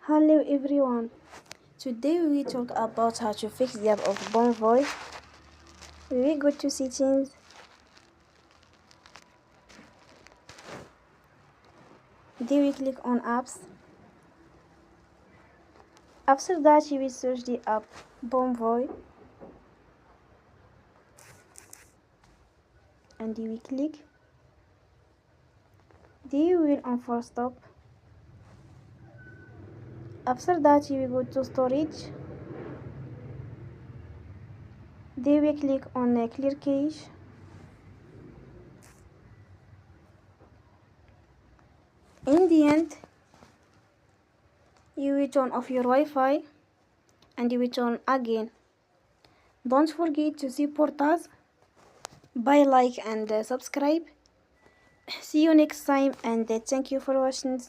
Hello everyone. Today we will talk about how to fix the app of Bonvoy. We go to settings. Then we click on apps. After that you will search the app Bonvoy and you will click. Then you will on force stop. After that you will go to storage. Then we click on clear cache. In the end, you will turn off your Wi-Fi and you will turn again. Don't forget to support us by like and subscribe. See you next time and thank you for watching.